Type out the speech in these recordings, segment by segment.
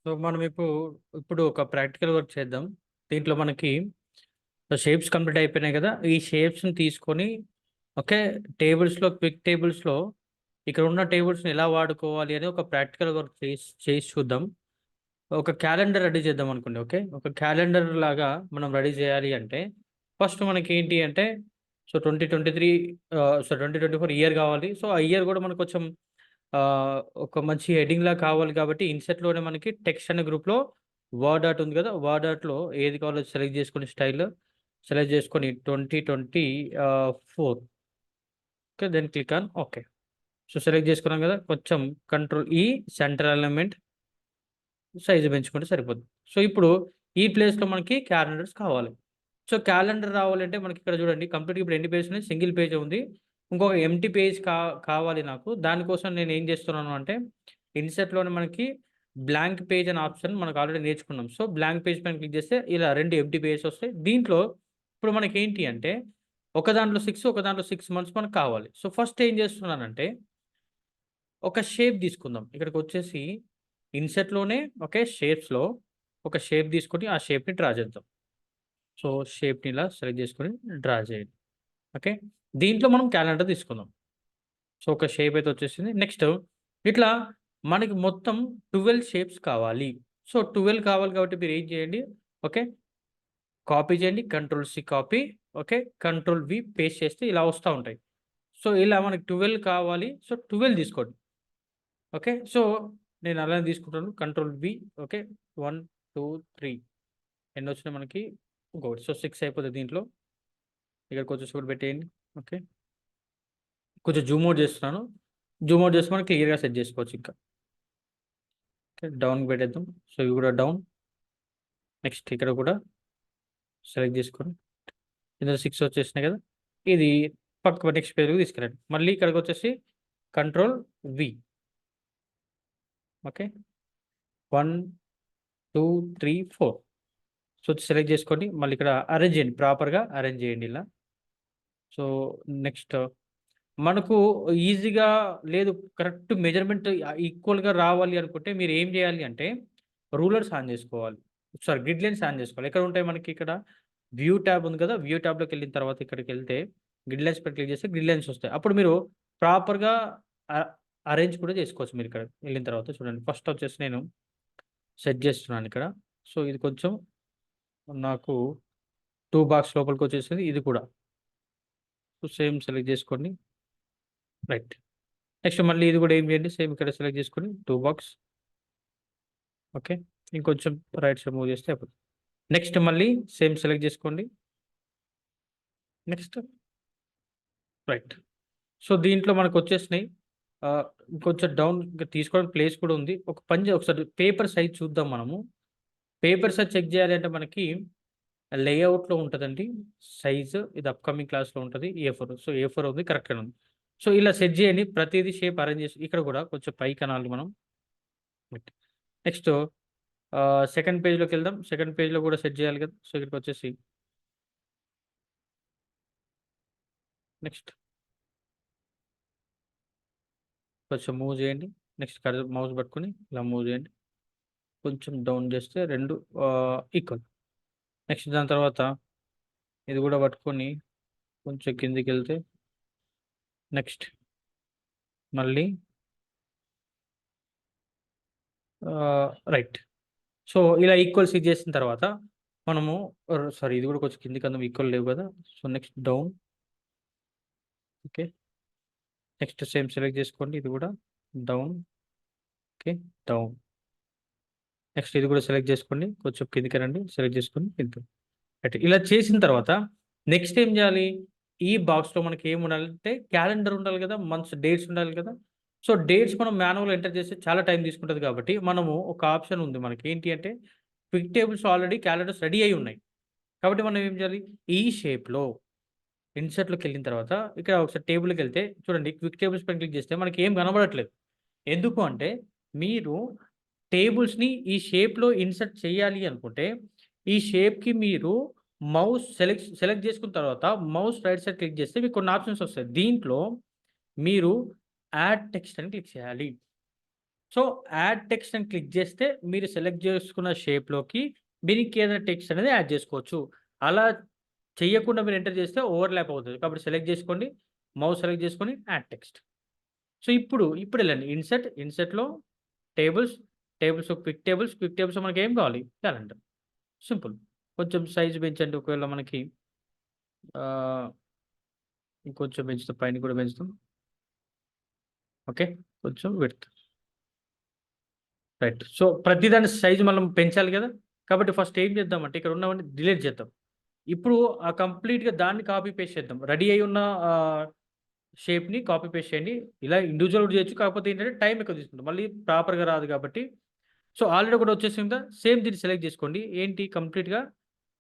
So మనం ఇప్పుడు ఒక ప్రాక్టికల్ వర్క్ చేద్దాం. దీంట్లో మనకి షేప్స్ కంప్లీట్ అయిపోయినాయి కదా! ఈ షేప్స్‌ని తీసుకొని ఓకే. క్విక్ టేబుల్స్‌లో ఇక్కడ ఉన్న టేబుల్స్‌ని ఎలా వాడుకోవాలి అని ఒక ప్రాక్టికల్ వర్క్ చేసి చూద్దాం. ఒక క్యాలెండర్ రెడీ చేద్దాం అనుకోండి. ఓకే. ఒక క్యాలెండర్ లాగా మనం రెడీ చేయాలి అంటే ఫస్ట్ మనకేంటి అంటే 2024 ఇయర్ కావాలి. సో, ఆ ఇయర్ కూడా మనకు కొంచెం ఒక మంచి హెడ్డింగ్‌లా కావాలి కాబట్టి ఇన్సెట్‌లోనే మనకి టెక్స్ట్ అనే గ్రూప్‌లో వర్డ్ ఆర్ట్ ఉంది కదా! వర్డ్ ఆర్ట్‌లో ఏది కావాలో సెలెక్ట్ చేసుకొని సెలెక్ట్ చేసుకొని 2024 okay. Then click on okay. So, select చేసుకున్నాం కదా! కొంచెం కంట్రోల్ ఈ సెంటర్ అలైన్‌మెంట్ సైజ్ పెంచుకుంటే సరిపోద్ది. సో, ఇప్పుడు ఈ ప్లేస్‌లో మనకి క్యాలెండర్స్ కావాలి. సో, క్యాలెండర్ రావాలంటే మనకిక్కడ చూడండి కంప్లీట్‌గా ఇప్పుడు ఎన్ని పేజెస్ ఉన్నాయి? సింగిల్ పేజే ఉంది. ఇంకొక ఎంప్టీ పేజ్ కావాలి నాకు. దానికోసం నేనేం చేస్తున్నాను అంటే, ఇన్సర్ట్‌లోనే మనకి బ్లాంక్ పేజ్ అనే ఆప్షన్ మనకు ఆల్రెడీ నేర్చుకున్నాం. సో, బ్లాంక్ పేజ్ పైన క్లిక్ చేస్తే ఇలా 2 ఎంప్టీ పేజెస్ వస్తాయి. దీంట్లో ఇప్పుడు మనకేంటి అంటే, ఒక దాంట్లో 6 ఒక దాంట్లో 6 మంత్స్ మనకు కావాలి. సో, ఫస్ట్ ఏం చేస్తున్నానంటే, ఒక షేప్ తీసుకుందాం. ఇక్కడికొచ్చేసి ఇన్సర్ట్‌లోనే ఓకే. షేప్స్‌లో ఒక షేప్ తీసుకొని ఆ షేప్‌ని డ్రా చేద్దాం. సో, షేప్‌ని ఇలా సెలెక్ట్ చేసుకొని డ్రా చేయండి. ఓకే. దీంట్లో మనం క్యాలెండర్ తీసుకుందాం. సో, ఒక షేప్ అయితే వచ్చేసింది. నెక్స్ట్ ఇట్లా మనకి మొత్తం 12 షేప్స్ కావాలి. సో, 12 కావాలి కాబట్టి మీరేం చేయండి, ఓకే. కాపీ చేయండి. Control C copy, okay. Control V paste చేస్తే ఇలా వస్తా ఉంటాయి. సో, ఇలా మనకి 12 కావాలి. సో, 12 తీసుకోండి. ఓకే. సో, నేను అలానే తీసుకుంటాను. Control V okay. 1, 2, 3 ఎన్నొచ్చినాయి మనకి? ఇంకొకటి. సో, 6 అయిపోతది దీంట్లో. ఇక్కడ కొంచెం చూడు పెట్టేయండి. ఓకే. కొంచెం జూమ్ ఔట్ చేస్తున్నాను. జూమ్ ఔట్ చేస్తే మనం క్లియర్‌గా సెట్ చేసుకోవచ్చు ఇంకా. ఓకే. డౌన్‌కి పెట్టేద్దాం. సో, ఇవి కూడా డౌన్. నెక్స్ట్ ఇక్కడ కూడా సెలెక్ట్ చేసుకొని ఇందులో 6 వచ్చేసినాయి కదా! ఇది పక్క నెక్స్ట్ పేజ్‌లోకి తీసుకెళ్ళండి. మళ్ళీ ఇక్కడికొచ్చేసి control V. Okay. 1, 2, 3, 4 so, select చేసుకోండి. మళ్ళీ ఇక్కడ అరేంజ్ చేయండి. ప్రాపర్‌గా అరేంజ్ చేయండి ఇలా. సో, నెక్స్ట్ మనకు ఈజీగా లేదు కరెక్ట్ మెజర్‌మెంట్ ఈక్వల్‌గా రావాలి అనుకుంటే మీరేం జేయాలి అంటే, రూలర్స్ ఆన్ జేసుకోవాలి. సారీ గ్రిడ్ లైన్స్ ఆన్ జేసుకోవాలి. ఎక్కడుంటాయి మనకి ఇక్కడ వ్యూ ట్యాబ్ ఉంది కదా! వ్యూ ట్యాబ్‌లోకెళ్ళిన తర్వాత ఇక్కడికెళ్తే గ్రిడ్ లైన్స్ పైన క్లిక్ చేస్తే గ్రిడ్ లైన్స్ వస్తాయి. అప్పుడు మీరు ప్రాపర్‌గా అ అరేంజ్ కూడా చేసుకోవచ్చు మీరిక్కడ ఎళ్ళిన తర్వాత చూడండి. ఫస్ట్ వచ్చేసి నేను సెట్ జేస్తున్నానిక్కడ. సో, ఇది కొంచెం నాకు 2 బాక్స్ లోపలికొచ్చేసింది. ఇది కూడా. సో, సేమ్ సెలెక్ట్ జేసుకోండి. రైట్. నెక్స్ట్ మళ్ళీ ఇది గూడా ఏం చేయండి సేమ్ ఇక్కడ సెలెక్ట్ చేసుకొని 2 బాక్స్ ఓకే. ఇంకొంచెం రైట్ సైడ్ మూవ్ చేస్తే అయిపోతుంది. నెక్స్ట్ మళ్ళీ సేమ్ సెలెక్ట్ చేసుకోండి. Next right. సో, దీంట్లో మనకొచ్చేసినాయి. ఆహ్, ఇంకొంచెం డౌన్‌గా తీసుకోవడానికి ప్లేస్ కూడా ఉంది. ఒక పని ఒకసారి పేపర్ సైజ్ చూద్దాం మనము. పేపర్ సైజ్ చెక్ చేయాలి అంటే మనకి లేఅవుట్‌లో ఉంటదండి సైజ్. ఇది అప్‌కమింగ్ క్లాస్‌లో ఉంటది. ఏ4. సో, ఏ4 ఉంది కరెక్ట్‌గానే ఉంది. సో, ఇలా సెట్ చేయండి. ప్రతీది షేప్ అరేంజ్ చేసి ఇక్కడ కూడా కొంచెం పైకనాలి మనం. Next second పేజ్‌లోకెళ్దాం. సెకండ్ పేజ్‌లో కూడా సెట్ చేయాలి కదా! సో, ఇక్కడికొచ్చేసి నెక్స్ట్ కొంచెం మూవ్ చేయండి. నెక్స్ట్ మౌస్ పట్టుకొని ఇలా మూవ్ చేయండి. కొంచెం డౌన్ చేస్తే 2 ఈక్వల్. నెక్స్ట్ దాని తర్వాత ఇది కూడా పట్టుకొని కొంచెం కిందకెళ్తే నెక్స్ట్ మళ్ళీ రైట్. సో, ఇలా ఈక్వల్స్ చేసిన తర్వాత మనము సారీ ఇది కూడా కొంచెం కిందకందాం ఈక్వల్ లేవు కదా! So, next down okay. Next same select చేసుకోండి. ఇది కూడా డౌన్ ఓకే. డౌన్. నెక్స్ట్ ఇది కూడా సెలెక్ట్ చేసుకోండి. కొంచెం కిందకి రండి. సెలెక్ట్ చేసుకొని కిందకి రైట్. ఇలా చేసిన తర్వాత నెక్స్ట్ ఏం చేయాలి? ఈ బాక్స్‌లో మనకి ఏముండాలంటే క్యాలెండర్ ఉండాలి కదా! మంత్స్ డేట్స్ ఉండాలి కదా! సో, డేట్స్ మనం మాన్యువల్‌గా ఎంటర్ చేస్తే చాలా టైం తీసుకుంటది కాబట్టి మనము ఒక ఆప్షన్ ఉంది మనకి. ఏంటి అంటే quick tables already calendars ready అయ్యి ఉన్నాయి. కాబట్టి మనం ఏం చేయాలి? ఈ షేప్‌లో ఇన్సర్ట్‌లోకెళ్ళిన తర్వాత ఇక్కడ ఒకసారి టేబుల్‌కెళ్తే చూడండి క్విక్ టేబుల్స్ పైన క్లిక్ చేస్తే మనకి ఏం కనబడట్లేదు. ఎందుకు అంటే మీరు టేబుల్స్‌ని ఈ షేప్‌లో ఇన్సర్ట్ చేయాలి అనుకుంటే, ఈ షేప్‌కి మీరు మౌస్ సెలెక్ట్ చేసుకున్న తర్వాత మౌస్ రైట్ సైడ్ క్లిక్ చేస్తే మీకు కొన్ని ఆప్షన్స్ వస్తాయి. దీంట్లో మీరు యాడ్ టెక్స్ట్ అని క్లిక్ చేయాలి. సో యాడ్ టెక్స్ట్ అని క్లిక్ చేస్తే మీరు సెలెక్ట్ చేసుకున్న షేప్లోకి మీరు ఇంకేదైనా టెక్స్ట్ అనేది యాడ్ చేసుకోవచ్చు. అలా చేయకుండా మీరు ఎంటర్ చేస్తే ఓవర్‌లాప్ అవుతది. కాబట్టి సెలెక్ట్ చేసుకోండి. మౌస్ సెలెక్ట్ చేసుకొని యాడ్ టెక్స్ట్. సో ఇప్పుడు వెళ్ళండి. ఇన్సర్ట్‌లో టేబుల్స్, క్విక్ టేబుల్స్‌లో మనకేం కావాలి? క్యాలెండర్. సింపుల్. కొంచెం సైజ్ పెంచండి. ఒకవేళ మనకి ఆహ్, ఇంకొంచెం పెంచుతాం. పైన కూడా పెంచుతాం. ఓకే. కొంచెం విడ్త్. రైట్. సో ప్రతిదాని సైజ్ మనం పెంచాలి కదా! కాబట్టి ఫస్ట్ ఏం చేద్దామంటే ఇక్కడ ఉన్నవన్నీ డిలీట్ చేద్దాం. ఇప్పుడు కంప్లీట్‌గా దాన్ని కాపీ పేస్ట్ చేద్దాం. రెడీ అయ్యి ఉన్న షేప్‌ని కాపీ పేస్ట్ చేయండి. ఇలా ఇండివిడ్యువల్ కూడా చేయొచ్చు. కాకపోతే ఏంటంటే టైం ఎక్కువ తీసుకుంటుంది. మళ్ళీ ప్రాపర్‌గా రాదు కాబట్టి. సో ఆల్రెడీ ఒకటి వచ్చేసింది కదా! సేమ్ దీన్ని సెలెక్ట్ చేసుకోండి. ఏంటి కంప్లీట్‌గా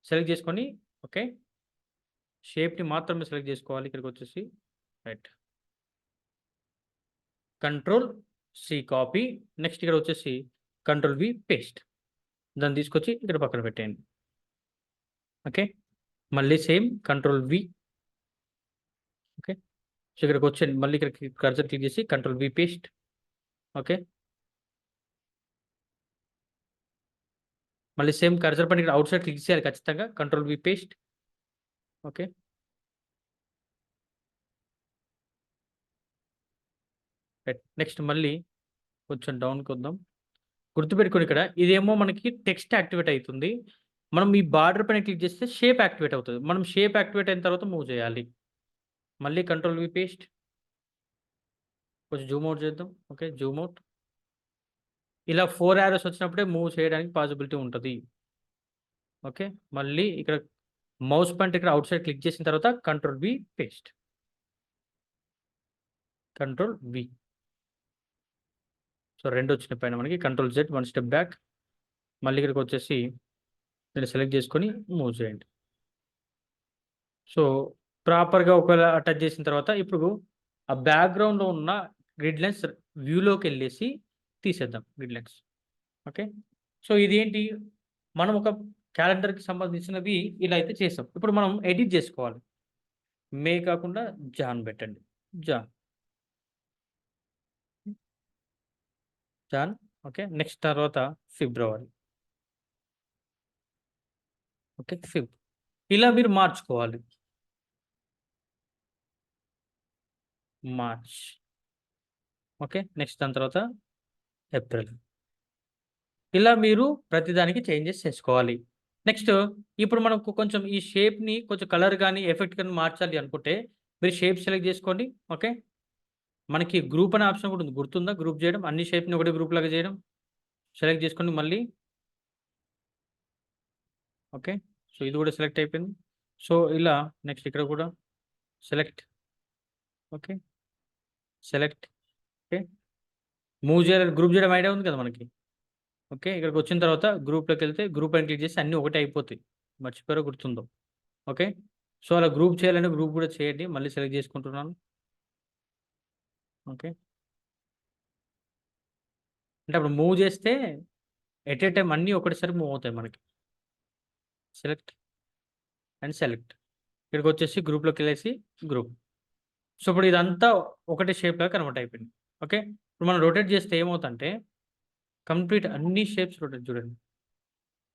సెలెక్ట్ చేసుకొని ఓకే. షేప్‌ని మాత్రమే సెలెక్ట్ చేసుకోవాలి. ఇక్కడికొచ్చేసి right. Control C copy. Next ఇక్కడ వచ్చేసి కంట్రోల్ వి పేస్ట్. దాన్ని తీసుకొచ్చి ఇక్కడ పక్కన పెట్టేయండి. ఓకే. మళ్ళీ same control V. Okay. So ఇక్కడికొచ్చేయండి. మళ్ళీ ఇక్కడ కర్సర్ క్లిక్ చేసి కంట్రోల్ వి పేస్ట్. ఓకే. మళ్ళీ సేమ్ కర్సర్ పైన ఇక్కడ ఔట్ సైడ్ క్లిక్ చేయాలి ఖచ్చితంగా. Control V paste. Okay. Right. Next మళ్ళీ కొంచెం డౌన్‌కొద్దాం. గుర్తుపెట్టుకోండి ఇక్కడ ఇదేమో మనకి టెక్స్ట్ యాక్టివేట్ అయితుంది. మనం ఈ బార్డర్ పైన క్లిక్ చేస్తే షేప్ యాక్టివేట్ అవుతది. మనం షేప్ యాక్టివేట్ అయిన తర్వాత మూవ్ చేయాలి. మళ్ళీ కంట్రోల్ వి పేస్ట్. కొంచెం జూమ్ ఔట్ చేద్దాం. ఓకే. Zoom out. ఇలా 4 యారోస్ వచ్చినప్పుడే మూవ్ చేయడానికి పాసిబిలిటీ ఉంటది. ఓకే. మళ్ళీ ఇక్కడ మౌస్ పాయింటర్ ఇక్కడ ఔట్ సైడ్ క్లిక్ చేసిన తర్వాత control V paste. Control V. So 2 వచ్చినాయి పైన మనకి. Control Z 1 step back. మళ్ళీ ఇక్కడికొచ్చేసి దీన్ని సెలెక్ట్ చేసుకొని మూవ్ చేయండి. సో ప్రాపర్‌గా ఒకవేళ టచ్ చేసిన తర్వాత ఇప్పుడు ఆ బ్యాక్‌గ్రౌండ్‌లో ఉన్న గ్రిడ్ లైన్స్ వ్యూలోకెళ్ళేసి తీసేద్దాం గ్రిడ్ లైన్స్. ఓకే. సో ఇదేంటి మనం ఒక క్యాలెండర్‌కి సంబంధించినవి ఇలా అయితే చేసాం. ఇప్పుడు మనం ఎడిట్ చేసుకోవాలి. మే కాకుండా జాన్ పెట్టండి. జాన్. జాన్. ఓకే. నెక్స్ట్ తర్వాత ఫిబ్రవరి. ఓకే. ఇలా మీరు మార్చుకోవాలి. మార్చ్. ఓకే. నెక్స్ట్ దాని తర్వాత ఏప్రిల్. ఇలా మీరు ప్రతిదానికి చేంజెస్ చేసుకోవాలి. నెక్స్ట్ ఇప్పుడు మనకు కొంచెం ఈ షేప్‌ని కొంచెం కలర్ గాని, ఎఫెక్ట్ గాని మార్చాలి అనుకుంటే మీరు షేప్ సెలెక్ట్ చేసుకోండి. ఓకే. మనకి గ్రూప్ అనే ఆప్షన్ కూడా ఉంది. గుర్తుందా? గ్రూప్ చేయడం. అన్ని షేప్‌ని ఒకటే గ్రూప్ లాగా చేయడం. సెలెక్ట్ చేసుకోండి మళ్ళీ. ఓకే. సో ఇది కూడా సెలెక్ట్ అయిపోయింది. సో ఇలా నెక్స్ట్ ఇక్కడ కూడా select. Okay. Select. Okay. Move చేయాలి గ్రూప్ చేయడం ఐడియా ఉంది కదా మనకి. ఓకే. ఇక్కడికొచ్చిన తర్వాత గ్రూప్‌లోకెళ్తే గ్రూప్ అని క్లిక్ చేస్తే అన్నీ ఒకటే అయిపోతాయి. మర్చిపోయారో గుర్తుందో. ఓకే. సో అలా గ్రూప్ చేయాలంటే గ్రూప్ కూడా చేయండి. మళ్ళీ సెలెక్ట్ చేసుకుంటున్నాను. ఓకే. అంటే అప్పుడు మూవ్ చేస్తే ఎట్ ఏ టైమ్ అన్నీ ఒకటేసారి మూవ్ అవుతాయి మనకి. Select and select. ఇక్కడికొచ్చేసి గ్రూప్‌లోకెళ్ళేసి గ్రూప్. సో ఇప్పుడు ఇదంతా ఒకటే షేప్‌లాగా కన్వర్ట్ అయిపోయింది. ఓకే. ఇప్పుడు మనం రొటేట్ చేస్తే ఏమవుతంటే కంప్లీట్ అన్ని షేప్స్ రొటేట్ చూడండి.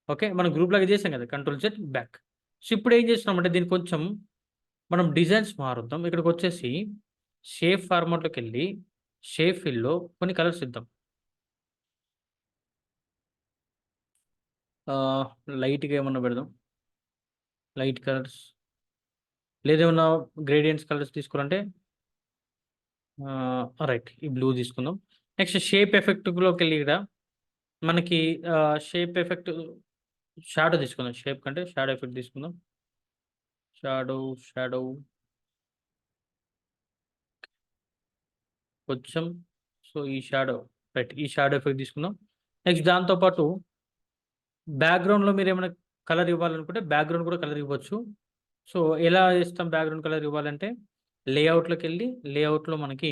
ఓకే. మనం గ్రూప్‌లాగా చేసాం కదా! Control Z back. సో ఇప్పుడు ఏం చేస్తున్నామంటే దీన్ని కొంచెం మనం డిజైన్స్ మారుద్దాం. ఇక్కడికొచ్చేసి షేప్ ఫార్మాట్‌లోకెళ్ళి షేప్ ఫిల్‌లో కొన్ని కలర్స్ ఇద్దాం. ఆహ్, లైట్‌గా ఏమన్నా పెడదాం. లైట్ కలర్స్ లేదేమన్నా గ్రేడియంట్స్ కలర్స్ తీసుకోవాలంటే రైట్. ఈ బ్లూ తీసుకుందాం. నెక్స్ట్ షేప్ ఎఫెక్ట్‌లోకెళ్ళి ఇక్కడ మనకి షేప్ ఎఫెక్ట్ షాడో తీసుకుందాం. షేప్ కంటే షాడో ఎఫెక్ట్ తీసుకుందాం. షాడో, షాడో కొంచెం. సో ఈ షాడో రైట్. ఈ షాడో ఎఫెక్ట్ తీసుకుందాం. నెక్స్ట్ దాంతో పాటు బ్యాక్‌గ్రౌండ్‌లో మీరేమైనా కలర్ ఇవ్వాలనుకుంటే బ్యాక్‌గ్రౌండ్ కూడా కలర్ ఇవ్వచ్చు. సో ఎలా ఇస్తాం బ్యాక్‌గ్రౌండ్ కలర్ ఇవ్వాలంటే లేఔట్‌లోకెళ్ళి లేఔట్‌లో మనకి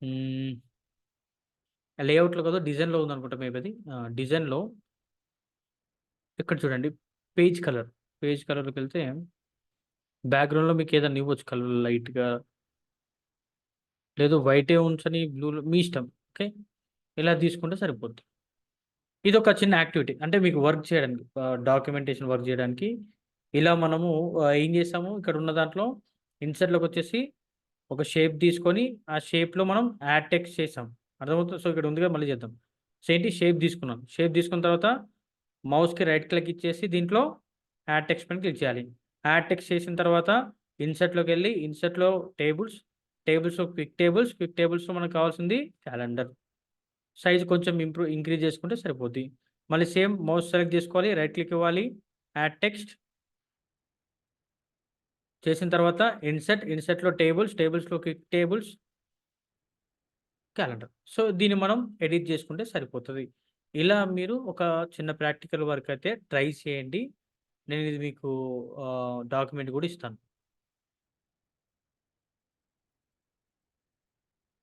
హ్మ్. లేఔట్‌లో కాదు డిజైన్‌లో ఉందనుకుంటా మేబీ అది. డిజైన్‌లో ఇక్కడ చూడండి పేజ్ కలర్. పేజ్ కలర్‌లోకెళ్తే బ్యాక్‌గ్రౌండ్‌లో మీకేదన్నా ఇవ్వచ్చు కలర్ లైట్‌గా లేదు వైటే ఉంచని బ్లూలో మీ ఇష్టం. ఓకే. ఇలా తీసుకుంటే సరిపోద్ది. ఇదొక చిన్న యాక్టివిటీ. అంటే మీకు వర్క్ చేయడానికి డాక్యుమెంటేషన్ వర్క్ చేయడానికి ఇలా మనము ఏం చేసాము ఇక్కడ ఉన్న దాంట్లో ఇన్సర్ట్‌లోకొచ్చేసి ఒక షేప్ తీసుకొని, ఆ షేప్‌లో మనం యాడ్ టెక్స్ట్ చేసాం. అర్థమవుతుందా? సో, ఇక్కడ ఉందిగా మళ్ళీ చేద్దాం. సో, ఏంటి షేప్ తీసుకున్నాం. షేప్ తీసుకున్న తర్వాత మౌస్‌కి రైట్ క్లిక్ ఇచ్చేసి దీంట్లో యాడ్ టెక్స్ట్ పైన క్లిక్ చేయాలి. యాడ్ టెక్స్ట్ చేసిన తర్వాత ఇన్సర్ట్‌లోకెళ్ళి ఇన్సర్ట్‌లో టేబుల్స్, టేబుల్స్‌లో క్విక్ టేబుల్స్‌లో మనకు కావాల్సింది క్యాలెండర్. సైజ్ కొంచెం ఇంక్రీజ్ చేసుకుంటే సరిపోద్ది. మళ్ళీ సేమ్ మౌస్ సెలెక్ట్ చేసుకోవాలి. రైట్ క్లిక్ ఇవ్వాలి. యాడ్ టెక్స్ట్ చేసిన తర్వాత ఇన్సర్ట్‌లో టేబుల్స్‌లో క్విక్ టేబుల్స్, క్యాలెండర్. సో, దీన్ని మనం ఎడిట్ చేసుకుంటే సరిపోతది. ఇలా మీరు ఒక చిన్న ప్రాక్టికల్ వర్క్ అయితే ట్రై చేయండి. నేను ఇది మీకు డాక్యుమెంట్ కూడా ఇస్తాను.